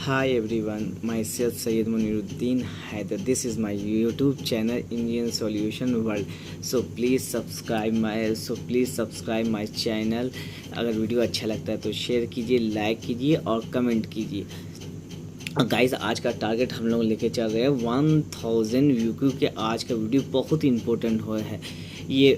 Hi everyone, myself Syed Muniruddin Haider. This is my YouTube channel Indian Solution World. Please subscribe my channel. अगर video अच्छा लगता है तो share कीजिए, like कीजिए और कमेंट कीजिए। गाइस आज का टारगेट हम लोग लेके चल रहे हैं 1000 व्यू के। आज का वीडियो बहुत इंपॉर्टेंट हो है। ये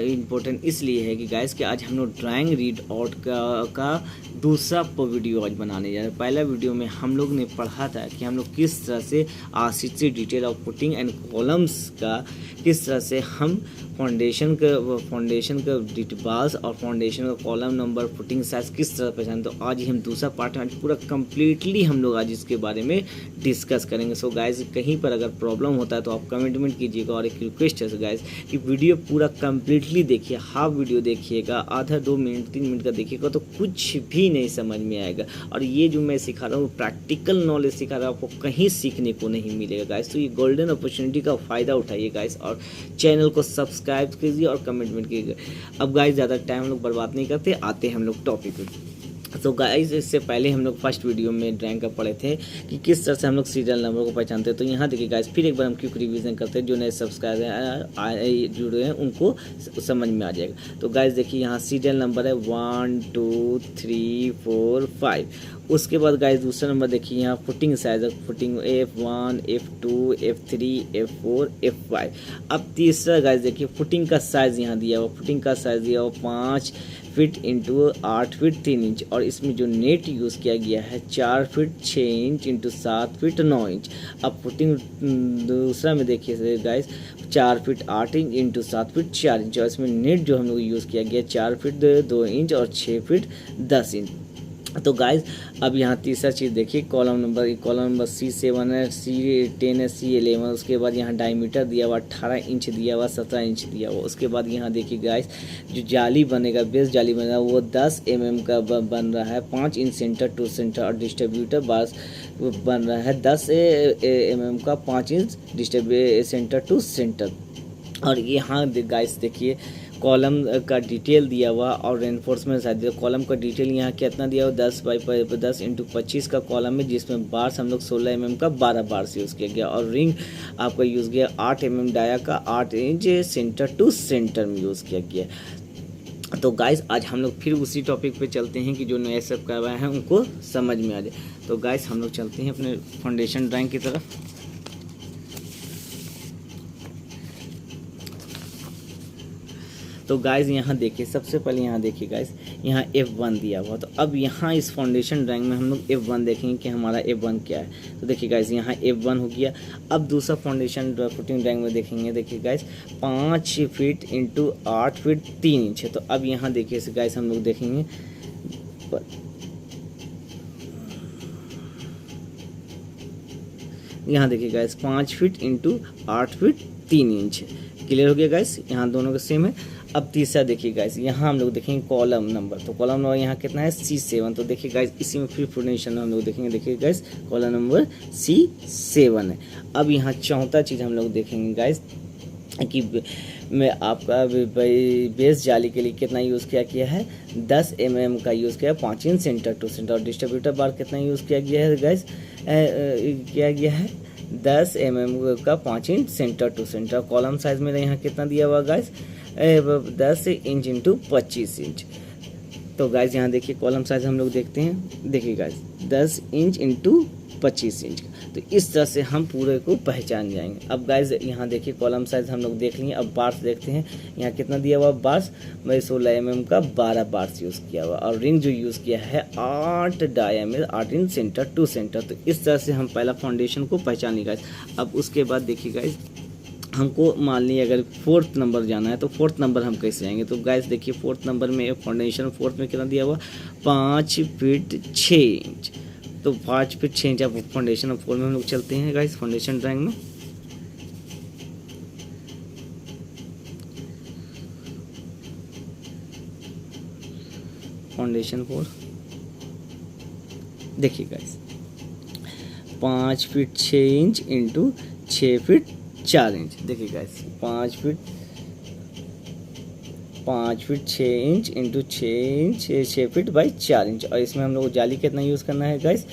इम्पोर्टेंट इसलिए है कि गाइस कि आज हम लोग ड्राइंग रीड आउट का दूसरा वीडियो आज बनाने जा रहे हैं। पहला वीडियो में हम लोग ने पढ़ा था कि हम लोग किस तरह से RCC detail of putting and columns का किस तरह से हम फाउंडेशन का डिटेल्स और फाउंडेशन का कॉलम नंबर पुटिंग साइज किस तरह पहचान। तो आज ही हम दूसरा पार्ट आज पूरा कम्प्लीटली हम लोग आज इसके बारे में डिस्कस करेंगे। सो गाइज कहीं पर अगर प्रॉब्लम होता है तो आप कमेंट कीजिएगा। और एक रिक्वेस्ट है गाइज कि वीडियो पूरा कम्प्लीटली देखिए, हाफ वीडियो देखिएगा, आधा 2 मिनट 3 मिनट का देखिएगा तो कुछ भी नहीं समझ में आएगा। और ये जो मैं सिखा रहा हूँ प्रैक्टिकल नॉलेज सिखा रहा हूँ, आपको कहीं सीखने को नहीं मिलेगा गाइज। तो ये गोल्डन अपॉर्चुनिटी का फ़ायदा उठाइए गाइज और चैनल को सब्सक्राइब कीजिए और कमेंट कीजिए। अब गाइज ज़्यादा टाइम हम लोग बर्बाद नहीं करते, आते हैं हम लोग टॉपिक पे। तो गाइस इससे पहले हम लोग फर्स्ट वीडियो में ड्राइंग का पढ़े थे कि किस तरह से हम लोग सीरियल नंबर को पहचानते हैं। तो यहाँ देखिए गाइस फिर एक बार हम क्विक रिवीजन करते हैं, जो नए सब्सक्राइबर जुड़े हैं उनको समझ में आ जाएगा। तो गाइस देखिए यहाँ सीरियल नंबर है 1 2 3 4 5। उसके बाद गाइस दूसरा नंबर देखिए यहाँ footing size, footing F1 F2 F3 F4 F5। अब तीसरा गाइस देखिए फुटिंग का साइज़ यहाँ दिया हुआ, फुटिंग का साइज़ दिया हुआ 5 फीट इंटू 8 फीट 3 इंच। और इसमें जो नेट यूज़ किया गया है 4 feet 6 inch into 7 feet 9 inch. अब फुटिंग दूसरा में देखिए guys 4 feet 8 inch into 7 feet 4 inch. और इसमें नेट जो हम लोग यूज़ किया गया 4 फीट 2 इंच और 6 फीट 10 इंच। तो गाइज अब यहाँ तीसरा चीज़ देखिए कॉलम नंबर C7 है, C10 है, C11। उसके बाद यहाँ डायमीटर दिया हुआ 18 इंच दिया हुआ, 17 इंच दिया हुआ। उसके बाद यहाँ देखिए गाइज जो जाली बनेगा, बेस जाली बनेगा वो 10 mm का बन रहा है, 5 इंच सेंटर टू सेंटर। और डिस्ट्रीब्यूटर बार्स बन रहा है 10 mm का, 5 इंच सेंटर टू सेंटर। और यहाँ गाइस देखिए कॉलम का डिटेल दिया हुआ और रेनफोर्समेंट साइज दिया। कॉलम का डिटेल यहाँ कितना दिया हुआ 10 इंटू 25 का कॉलम है, जिसमें बार्स हम लोग 16 mm का 12 बार्स यूज़ किया गया। और रिंग आपका यूज़ किया 8 mm डाया का, 8 इंच सेंटर टू सेंटर में यूज़ किया गया। तो गाइस आज हम लोग फिर उसी टॉपिक पे चलते हैं कि जो नए सब करवाए हैं उनको समझ में आ जाए। तो गाइस हम लोग चलते हैं अपने फाउंडेशन ड्राइंग की तरफ। तो गाइज़ यहाँ देखिए सबसे पहले यहाँ देखिए गाइज़ यहाँ F1 दिया हुआ। तो अब यहाँ इस फाउंडेशन ड्राइंग में हम लोग F1 देखेंगे कि हमारा F1 क्या है। तो देखिए गाइज़ यहाँ F1 हो गया। अब दूसरा फाउंडेशन फुटिंग ड्राइंग में देखेंगे, देखिए guys 5 feet into 8 feet 3 inch है। तो अब यहाँ देखिए गाइज़ हम लोग देखेंगे यहाँ देखिए guys 5 feet into 8 feet 3 inch है। क्लियर हो गया गाइज़, यहाँ दोनों का सेम है। अब तीसरा देखिए गाइस यहाँ हम लोग देखेंगे कॉलम नंबर। तो कॉलम नंबर यहाँ कितना है C7। तो देखिए गाइस इसी में फिर फाउंडेशन हम लोग देखेंगे, देखिए गाइस कॉलम नंबर C7 है। अब यहाँ चौथा चीज़ हम लोग देखेंगे गाइस कि मैं आपका बेस जाली के लिए कितना यूज़ किया है 10 mm का यूज़ किया है, 5 इंच सेंटर टू सेंटर। और डिस्ट्रीब्यूटर बार कितना यूज़ किया गया है गाइस, किया गया है 10 mm का, 5 inch centre to centre. Column size मेरा यहाँ कितना दिया हुआ गाइस 10 इंच इंटू 25 इंच। तो गाइज यहाँ देखिए कॉलम साइज हम लोग देखते हैं, देखिए गाइज 10 इंच इंटू 25 इंच का। तो इस तरह से हम पूरे को पहचान जाएंगे। अब गाइज यहाँ देखिए कॉलम साइज हम लोग देख लिए। अब बार्स देखते हैं, यहाँ कितना दिया हुआ बार्स, मैं 16 mm का 12 बार्स यूज़ किया हुआ। और रिंग जो यूज़ किया है 8 diameter 8 inch centre to centre. तो इस तरह से हम पहला फाउंडेशन को पहचान लिया गाइज। अब उसके बाद देखिए गाइज हमको मान लीजिए अगर 4th नंबर जाना है तो 4th नंबर हम कैसे जाएंगे। तो गाइस देखिए 4th नंबर में फाउंडेशन 4th में कितना दिया हुआ 5 फीट 6 इंच। तो 5 फीट 6 इंच अब फाउंडेशन 4 में हम लोग चलते हैं गाइस फाउंडेशन ड्राइंग में। फाउंडेशन 4 देखिए guys 5 feet 6 inch into 6 feet 4 inch. देखिए guys 5 feet 6 inch into 6 inch 6 feet by 4 inch. और इसमें हम लोग जाली कितना यूज़ करना है guys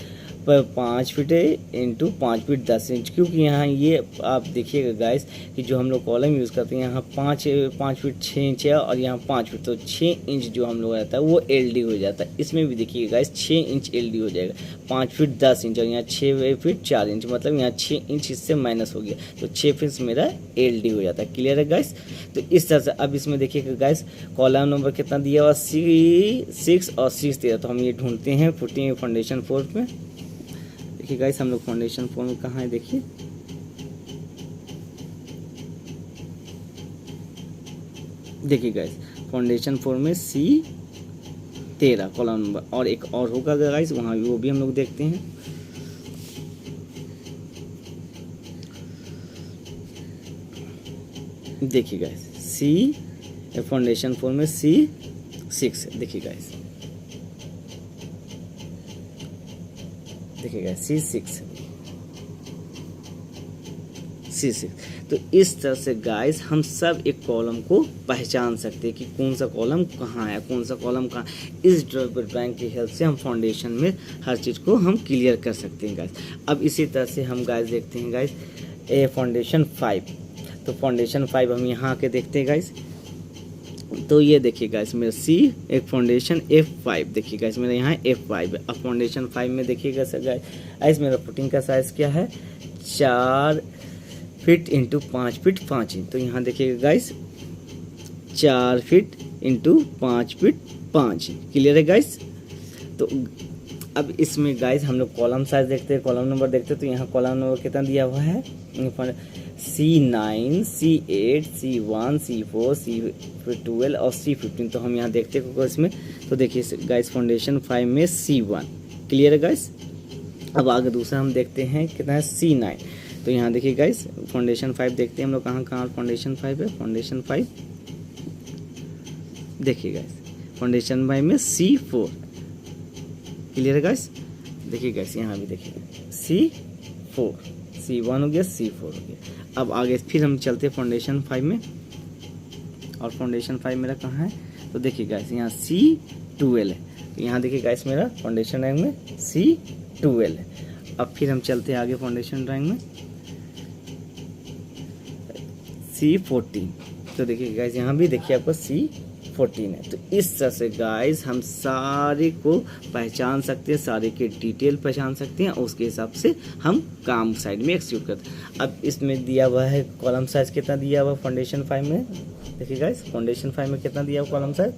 5 feet into 5 feet 10 inch, क्योंकि यहाँ ये आप देखिएगा गाइस कि जो हम लोग कॉलम यूज़ करते हैं यहाँ 5 फीट 6 इंच है और यहाँ 5 फीट, तो 6 इंच जो हम लोग रहता है वो LD हो जाता है। इसमें भी देखिएगा गाइस 6 इंच LD हो जाएगा, 5 फीट 10 इंच और यहाँ 6 फीट 4 इंच, मतलब यहाँ 6 इंच इससे माइनस हो गया, तो 6 फीट मेरा LD हो जाता है। क्लियर है गाइस? तो इस तरह से अब इसमें देखिएगा गाइस कॉलम नंबर कितना दिया हुआ 6 और 6 दिया, तो हम ये ढूंढते हैं फुटिंग फाउंडेशन 4 में। देखिए गाइस हम लोग फाउंडेशन 4 में कहाँ है, देखिए देखिए गाइस फाउंडेशन 4 में C13 कॉलम नंबर, और एक और होगा गाइस वहाँ वो भी हम लोग देखते हैं। देखिए गाइस C फाउंडेशन 4 में C6, देखिए गाइस C6। तो इस तरह से गाइस हम सब एक कॉलम को पहचान सकते हैं कि कौन सा कॉलम कहाँ है, कौन सा कॉलम कहाँ। इस ड्राइंग की हेल्प से हम फाउंडेशन में हर चीज़ को हम क्लियर कर सकते हैं गाइस। अब इसी तरह से हम गाइस देखते हैं गाइस फाउंडेशन 5। तो फाउंडेशन 5 हम यहाँ आके देखते हैं गाइस, तो ये देखिए गाइस मेरा एक फाउंडेशन F5, देखिए गाइस मेरा यहाँ F5 है। अब फाउंडेशन 5 में देखिएगा सर गाइस मेरा फुटिंग का साइज़ क्या है 4 फीट इंटू 5 फीट 5 इंच, तो यहाँ देखिएगा guys 4 feet into 5 feet 5 inch. Clear है गाइस? तो अब इसमें गाइस हम लोग कॉलम साइज देखते हैं, कॉलम नंबर देखते हैं, तो यहाँ कॉलम नंबर कितना दिया हुआ है C9 C8 C1 C4 C12 और C15। तो हम यहाँ देखते हैं इसमें, तो देखिए गाइस फाउंडेशन 5 में C1। क्लियर है गाइस? अब आगे दूसरा हम देखते हैं कितना है C9, तो यहाँ देखिए गाइस फाउंडेशन 5 देखते हैं हम लोग कहाँ फाउंडेशन 5 है। फाउंडेशन 5 देखिए गाइस फाउंडेशन 5 में C4। क्लियर है गाइस? देखिए गाइस यहाँ भी देखिए C4, C1 हो गया, C4 हो गया। अब आगे फिर हम चलते हैं फाउंडेशन 5 में, और फाउंडेशन 5 मेरा कहाँ है, तो देखिए गाइस यहाँ C12 है, तो यहाँ देखिए गाइस मेरा फाउंडेशन रैंक में C12 है। अब फिर हम चलते हैं आगे फाउंडेशन ड्राइंग में C14, तो देखिए गाइस यहाँ भी देखिए आपको C14 है। तो इस तरह से गाइस हम सारे को पहचान सकते हैं, सारे के डिटेल पहचान सकते हैं, और उसके हिसाब से हम काम साइड में एक्सिक्यूट करते हैं। अब इसमें दिया हुआ है कॉलम साइज कितना दिया हुआ फाउंडेशन 5 में, देखिए गाइस फाउंडेशन 5 में कितना दिया हुआ column size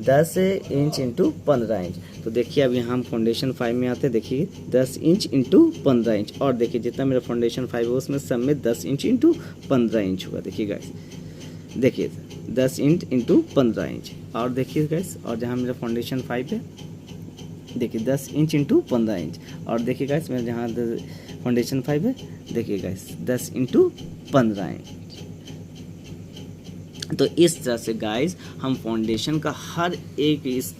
10 inch into 15 inch. तो देखिए अब यहाँ हम फाउंडेशन 5 में आते हैं, देखिए 10 इंच इंटू 15 इंच, और देखिए जितना मेरा फाउंडेशन 5 है उसमें सब में 10 इंच इंटू 15 इंच होगा। देखिए गाइस देखिए 10 इंच इंटू 15 इंच, और देखिए गाइस और जहाँ मेरा फाउंडेशन 5 है देखिए 10 इंच इंटू 15 इंच, और देखिए गाइस मेरा जहाँ फाउंडेशन 5 है देखिए गाइस 10 इंटू 15 इंच। तो इस तरह से गाइस हम फाउंडेशन का हर एक इस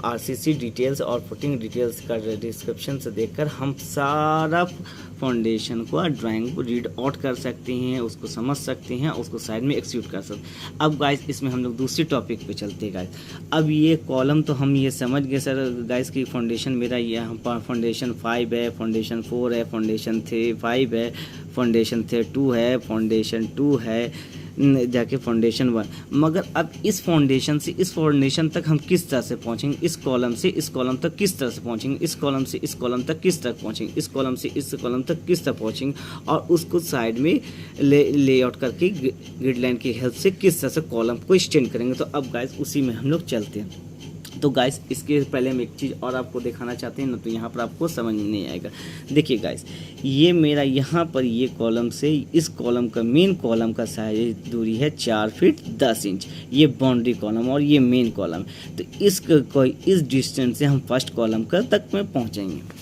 RCC डिटेल्स और फुटिंग डिटेल्स का डिस्क्रिप्शन से देखकर हम सारा फाउंडेशन को ड्राइंग को रीड आउट कर सकते हैं, उसको समझ सकते हैं, उसको साइड में एक्सिक्यूट कर सकते हैं। अब गाइस इसमें हम लोग दूसरी टॉपिक पे चलते हैं गाइस। अब ये कॉलम तो हम ये समझ गए सर गाइस कि फाउंडेशन मेरा यहाँ पर फाउंडेशन 5 है, फाउंडेशन 4 है, फाउंडेशन 5 है, फाउंडेशन 2 है, फाउंडेशन 2 है, जाके फाउंडेशन 1। मगर अब इस फाउंडेशन से इस फाउंडेशन तक हम किस तरह से पहुंचेंगे, इस कॉलम से इस कॉलम तक किस तरह से पहुंचेंगे, इस कॉलम से इस कॉलम तक किस तरह पहुंचेंगे, इस कॉलम से इस कॉलम तक किस तरह पहुंचेंगे, और उसको साइड में लेआउट करके ग्रिड लाइन की हेल्प से किस तरह से कॉलम को एक्सटेंड करेंगे। तो अब गाइस उसी में हम लोग चलते हैं। तो गाइस इसके पहले हम एक चीज़ और आपको दिखाना चाहते हैं ना, तो यहाँ पर आपको समझ नहीं आएगा। देखिए गाइस ये मेरा यहाँ पर ये कॉलम से इस कॉलम का मेन कॉलम का साइज दूरी है 4 फीट 10 इंच, ये बाउंड्री कॉलम और ये मेन कॉलम। तो इस डिस्टेंस से हम फर्स्ट कॉलम का तक में पहुँचेंगे।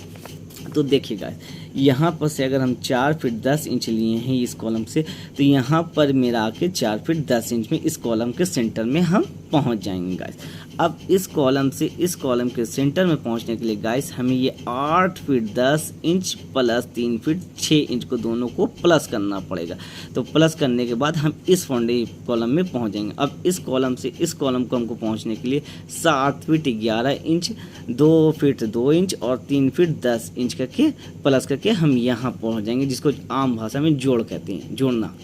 तो देखिए गाइस यहाँ पर से अगर हम 4 फीट 10 इंच लिए हैं इस कॉलम से, तो यहाँ पर मेरा आके 4 फीट 10 इंच में इस कॉलम के सेंटर में हम पहुँच जाएंगे गाइस। अब इस कॉलम से इस कॉलम के सेंटर में पहुंचने के लिए गाइस हमें ये 8 feet 10 inch plus 3 feet 6 inch को दोनों को प्लस करना पड़ेगा। तो प्लस करने के बाद हम इस कॉलम में पहुंच जाएंगे। अब इस कॉलम से इस कॉलम को हमको पहुंचने के लिए 7 फीट 11 इंच 2 फीट 2 इंच और 3 फीट 10 इंच करके प्लस करके हम यहाँ पहुँच जाएंगे, जिसको आम भाषा में जोड़ कहते हैं, जोड़ना।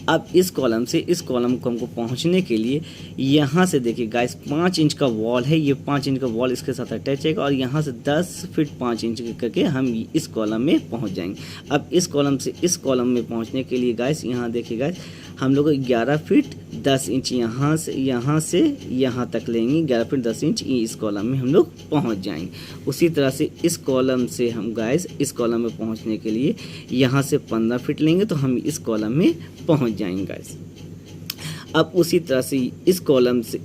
अब इस कॉलम से इस कॉलम को हमको पहुंचने के लिए यहाँ से देखिए गाइस 5 इंच का वॉल है, ये 5 इंच का वॉल इसके साथ अटैच है और यहाँ से 10 फीट 5 इंच करके हम इस कॉलम में पहुंच जाएंगे। अब इस कॉलम से इस कॉलम में पहुंचने के लिए गाइस यहाँ देखिए गाइस हम लोग 11 फीट 10 इंच यहाँ से यहाँ तक लेंगे, 11 फीट 10 इंच इस कॉलम में हम लोग पहुँच जाएंगे। उसी तरह से इस कॉलम से हम गाइस इस कॉलम में पहुँचने के लिए यहाँ से 15 फीट लेंगे तो हम इस कॉलम में पहुँच जाएंगे गाइस। अब उसी तरह से इस कॉलम से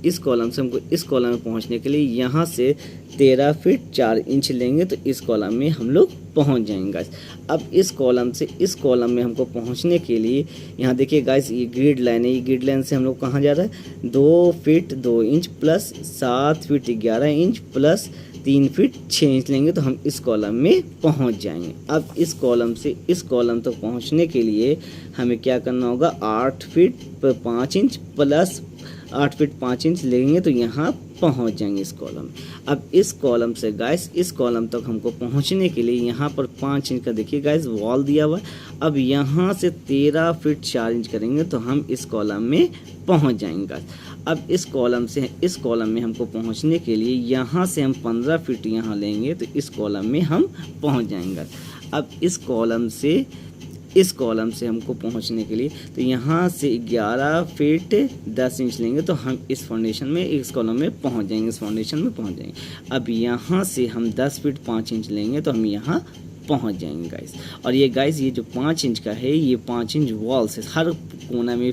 हमको इस कॉलम में पहुंचने के लिए यहाँ से 13 फीट 4 इंच लेंगे तो इस कॉलम में हम लोग पहुंच जाएंगे गाइस। अब इस कॉलम से इस कॉलम में हमको पहुंचने के लिए यहाँ देखिए गाइस ये ग्रिड लाइन है, ये ग्रिड लाइन से हम लोग कहाँ जा रहा है 2 feet 2 inch plus 7 feet 11 inch plus 3 feet 6 inch लेंगे तो हम इस कॉलम में पहुंच जाएंगे। अब इस कॉलम से इस कॉलम तक पहुंचने के लिए हमें क्या करना होगा 8 feet 5 inch plus 8 feet 5 inch लेंगे तो यहाँ पहुंच जाएंगे इस कॉलम में। अब इस कॉलम से गाइस इस कॉलम तक हमको पहुंचने के लिए यहाँ पर 5 इंच का देखिए गाइस वॉल दिया हुआ है। अब यहाँ से 13 फीट 4 इंच करेंगे तो हम इस कॉलम में पहुंच जाएंगे गाइस। अब इस कॉलम में हमको पहुंचने के लिए यहाँ से हम 15 फीट यहाँ लेंगे तो इस कॉलम में हम पहुंच जाएंगे। अब इस कॉलम से हमको पहुंचने के लिए तो यहाँ से 11 फीट 10 इंच लेंगे तो हम इस फाउंडेशन में इस कॉलम में पहुंच जाएंगे, इस फाउंडेशन में पहुंच जाएंगे। अब यहाँ से हम 10 फीट 5 इंच लेंगे तो हम यहाँ पहुंच जाएंगे गाइस। और ये गाइस ये जो 5 इंच का है ये 5 इंच वॉल से हर कोना में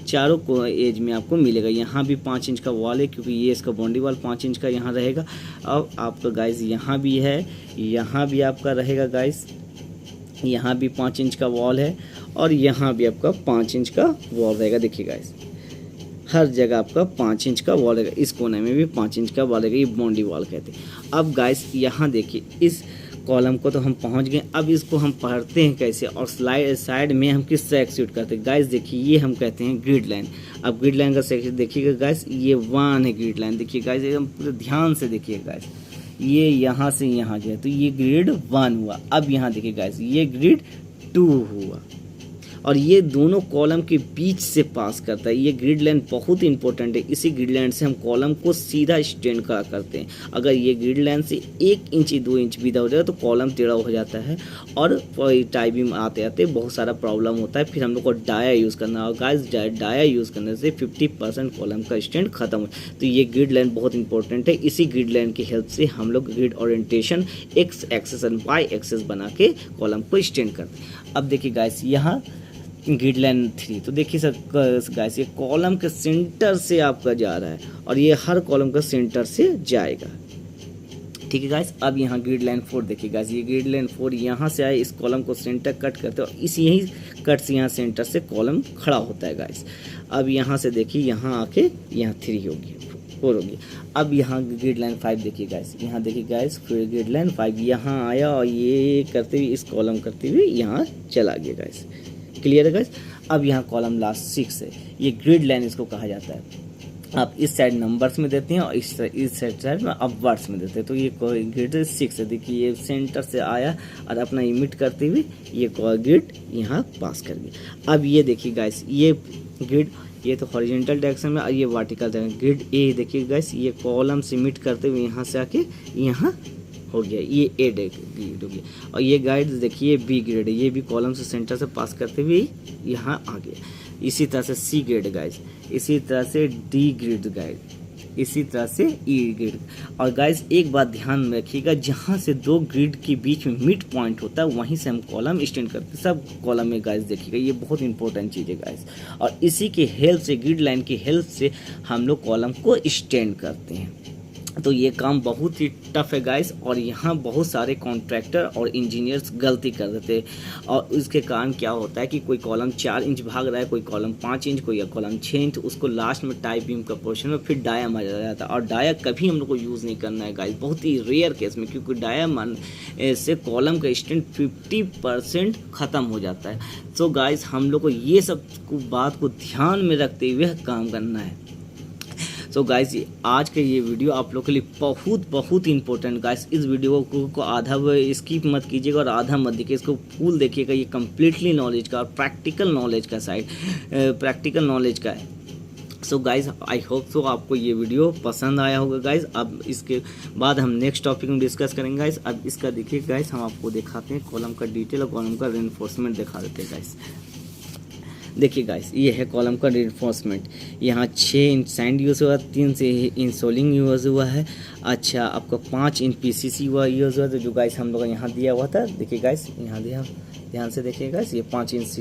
चारों एज में आपको मिलेगा। यहाँ भी 5 इंच का वॉल है क्योंकि ये इसका बाउंड्री वॉल 5 इंच का यहाँ रहेगा। अब आपका गाइस यहाँ भी है, यहाँ भी आपका रहेगा गाइस, यहाँ भी 5 इंच का वॉल है और यहाँ भी आपका 5 इंच का वॉल रहेगा। देखिए गाइस हर जगह आपका 5 इंच का वॉल रहेगा, इस कोने में भी 5 इंच का वॉल रहेगा, ये बाउंड्री वॉल कहते हैं। अब गाइस यहाँ देखिए इस कॉलम को तो हम पहुंच गए। अब इसको हम पढ़ते हैं कैसे और साइड में हम किस तरह एक्सिक्यूट करते हैं गाइस। देखिए ये हम कहते हैं ग्रिड लाइन। अब ग्रिड लाइन का सेक्शन देखिएगा गाइस, ये 1 है ग्रिड लाइन। देखिए गाइस एकदम पूरे ध्यान से देखिए गाइस, ये यहाँ से यहाँ गया तो ये ग्रिड 1 हुआ। अब यहाँ देखिए गाइस ये ग्रिड 2 हुआ और ये दोनों कॉलम के बीच से पास करता है। ये ग्रिड लाइन बहुत इंपॉर्टेंट है, इसी ग्रिड लाइन से हम कॉलम को सीधा स्टैंड करा करते हैं। अगर ये ग्रिड लाइन से 1 इंच 2 इंच विदा हो जाए तो कॉलम टेढ़ा हो जाता है और टाई बीम आते आते बहुत सारा प्रॉब्लम होता है। फिर हम लोग को डाया यूज़ करना होगा गाइस। डाया यूज़ करने से 50% कॉलम का स्टैंड खत्म हो। तो ये ग्रिड लाइन बहुत इंपॉर्टेंट है। इसी ग्रिड लाइन की हेल्प से हम लोग grid orientation X axis and Y axis बना के कॉलम को स्टैंड करते हैं। अब देखिए गाइस यहाँ ग्रिड लाइन 3 तो देखिए सर गाइस ये कॉलम के सेंटर से आपका जा रहा है और ये हर कॉलम का सेंटर से जाएगा। ठीक है गाइस। अब यहाँ ग्रिड लाइन 4 देखिए गाइस, ये ग्रिड लाइन 4 यहाँ से आए, इस कॉलम को सेंटर कट करते हैं और इस यही कट से यहाँ सेंटर से कॉलम खड़ा होता है गाइस। अब यहाँ से देखिए यहाँ आके यहाँ 3 होगी 4 होगी। अब यहाँ ग्रिड लाइन 5 देखिए गाइस, यहाँ देखिए गाइस फिर ग्रिड लाइन 5 यहाँ आया और ये करते हुए इस कॉलम करते हुए यहाँ चला गया गाइस। क्लियर है गाइस। अब यहाँ कॉलम लास्ट 6 है, ये ग्रिड लाइन इसको कहा जाता है। आप इस साइड नंबर्स में देते हैं और इस साइड में आप वर्ड्स में देते हैं। तो ये ग्रिड 6 है। देखिए ये सेंटर से आया और अपना इमिट करते हुए ये ग्रिड यहाँ पास कर गया। अब ये देखिए गाइस ये ग्रिड ये तो हॉरिजॉन्टल डायरेक्शन में और ये वर्टिकल डायरेक्शन। ग्रिड ए देखिए गाइस ये कॉलम से इमिट करते हुए यहाँ से आके यहाँ हो गया, ये ए ग्रिड हो गया। और ये गाइड देखिए बी ग्रिड है, ये भी कॉलम से सेंटर से पास करते हुए यहाँ आ गया। इसी तरह से सी ग्रिड गाइस, इसी तरह से डी ग्रिड गाइड, इसी तरह से ई ग्रिड। और गाइस एक बात ध्यान में रखिएगा, जहाँ से 2 ग्रिड के बीच में मिड पॉइंट होता है वहीं से हम कॉलम स्टैंड करते हैं। सब कॉलम में गाइस देखिएगा, ये बहुत इंपॉर्टेंट चीज़ है गाइस। और इसी के हेल्प से ग्रिड लाइन की हेल्प से हम लोग कॉलम को स्टैंड करते हैं। तो ये काम बहुत ही टफ है गाइस, और यहाँ बहुत सारे कॉन्ट्रैक्टर और इंजीनियर्स गलती कर देते हैं। और उसके कारण क्या होता है कि कोई कॉलम 4 इंच भाग रहा है, कोई कॉलम 5 इंच, कोई कॉलम 6 इंच, उसको लास्ट में टाई बीम का पोर्शन में फिर डाया मारा जाता है। और डाया कभी हम लोग को यूज़ नहीं करना है गाइस, बहुत ही रेयर केस में, क्योंकि डाया से कॉलम का स्ट्रेंथ 50% ख़त्म हो जाता है। सो गाइस हम लोग को ये सब बात को ध्यान में रखते हुए काम करना है। सो गाइस आज का ये वीडियो आप लोग के लिए बहुत इंपॉर्टेंट गाइस। इस वीडियो को आधा स्किप मत कीजिएगा और आधा मत देखिए, इसको फुल देखिएगा। ये कम्प्लीटली नॉलेज का और प्रैक्टिकल नॉलेज का प्रैक्टिकल नॉलेज का है। So guys I hope so आपको ये वीडियो पसंद आया होगा गाइस। अब इसके बाद हम नेक्स्ट टॉपिक में डिस्कस करेंगे गाइस। अब इसका देखिए गाइस, हम आपको दिखाते हैं कॉलम का डिटेल और कॉलम का रेनफोर्समेंट दिखा देते हैं गाइस। देखिए गाइस ये है कॉलम का रेनफोर्समेंट। यहाँ 6 इंच सैंड यूज़ हुआ, 3 से इंच सोलिंग यूज़ हुआ है। अच्छा आपका 5 इंच पीसीसी हुआ यूज़ हुआ, तो जो गाइस हम लोग यहाँ दिया हुआ था, देखिए गाइस यहाँ दिया, ध्यान से देखिए गाइस, ये 5 इंच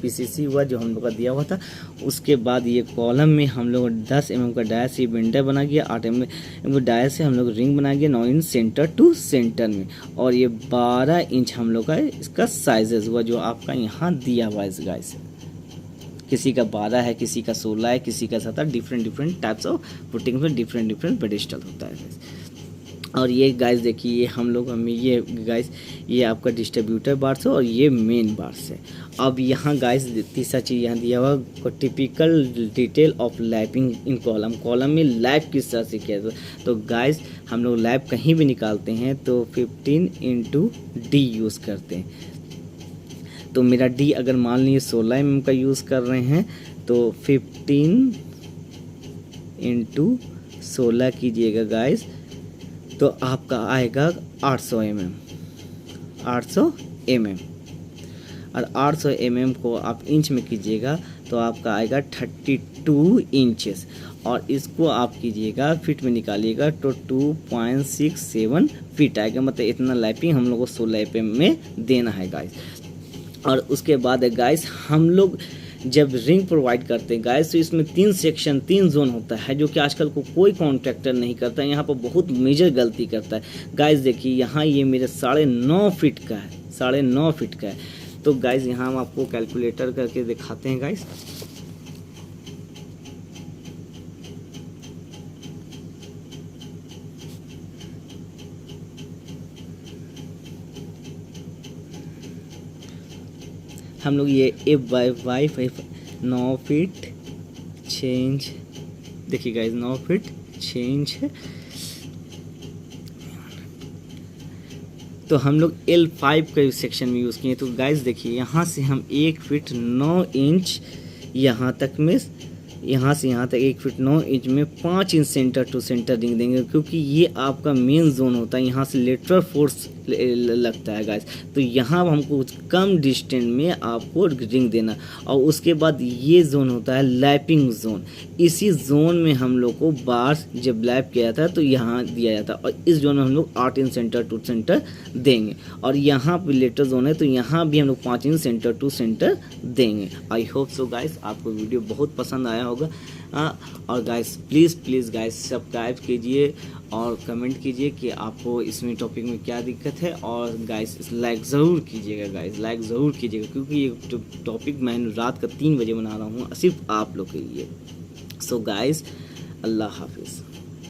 पीसीसी हुआ जो हम लोग का दिया हुआ था। उसके बाद ये कॉलम में हम लोग 10 mm का डाया से बेंडर बना गया, 8 mm डाया से हम लोग रिंग बना गया 9 इंच सेंटर टू सेंटर में। और ये 12 इंच हम लोग का इसका साइजेस हुआ जो आपका यहाँ दिया हुआ है गाइस। किसी का 12 है, किसी का 16 है, किसी का 17, डिफरेंट टाइप्स ऑफ पुटिंग में डिफरेंट पेडिस्टल होता है गाइस। और ये गाइस देखिए ये हम लोग हमें ये गाइस ये आपका डिस्ट्रीब्यूटर बार्स है और ये मेन बार्स है। अब यहाँ गाइस तीसरा चीज़ यहाँ दिया हुआ typical detail of lapping in column में लैप किस तरह से किया जाता है। तो गाइस हम लोग लैप कहीं भी निकालते हैं तो 15/D यूज़ करते हैं। तो मेरा डी अगर मान लीजिए 16 mm का यूज़ कर रहे हैं तो 15/16 कीजिएगा गाइस, तो आपका आएगा 800 mm। और 800 mm को आप इंच में कीजिएगा तो आपका आएगा 32 इंचेस। और इसको आप कीजिएगा फिट में निकालिएगा तो 2.67 फीट आएगा। मतलब इतना लैपिंग हम लोग को 16 mm में देना है गाइस। और उसके बाद है गाइस हम लोग जब रिंग प्रोवाइड करते हैं गाइस तो इसमें 3 सेक्शन 3 जोन होता है जो कि आजकल को कोई कॉन्ट्रैक्टर नहीं करता है। यहाँ पर बहुत मेजर गलती करता है गाइस। देखिए यहाँ ये मेरे 9.5 फीट का है, 9.5 फीट का है। तो गाइस यहाँ हम आपको कैलकुलेटर करके दिखाते हैं गाइस। हम लोग ये F/Y 9 फीट 6 इंच, देखिए गाइस 9 फीट 6 इंच है। तो हम लोग L5 का सेक्शन में यूज़ किए। तो गाइस देखिए यहाँ से हम 1 फीट 9 इंच यहाँ तक में, यहाँ से यहाँ तक 1 फीट 9 इंच में 5 inch centre to centre ring देंगे, क्योंकि ये आपका मेन जोन होता है। यहाँ से लेटरल फोर्स लगता है गाइस। तो यहाँ हमको कम डिस्टेंस में आपको रिंग देना। और उसके बाद ये जोन होता है लैपिंग जोन। इसी जोन में हम लोग को बार्स जब लैप किया जाता है तो यहाँ दिया जाता है। और इस जोन में हम लोग 8 इंच सेंटर टू सेंटर देंगे। और यहाँ पे लेटर जोन है तो यहाँ भी हम लोग 5 इंच सेंटर टू सेंटर देंगे। आई होप सो गाइस आपको वीडियो बहुत पसंद आया होगा। और गाइस प्लीज़ गाइस सब्सक्राइब कीजिए और कमेंट कीजिए कि आपको इसमें टॉपिक में क्या दिक्कत है। और गाइस लाइक ज़रूर कीजिएगा गाइस, लाइक ज़रूर कीजिएगा, क्योंकि ये टॉपिक मैं रात का 3 बजे बना रहा हूँ सिर्फ आप लोग के लिए। सो गाइस अल्लाह हाफिज़।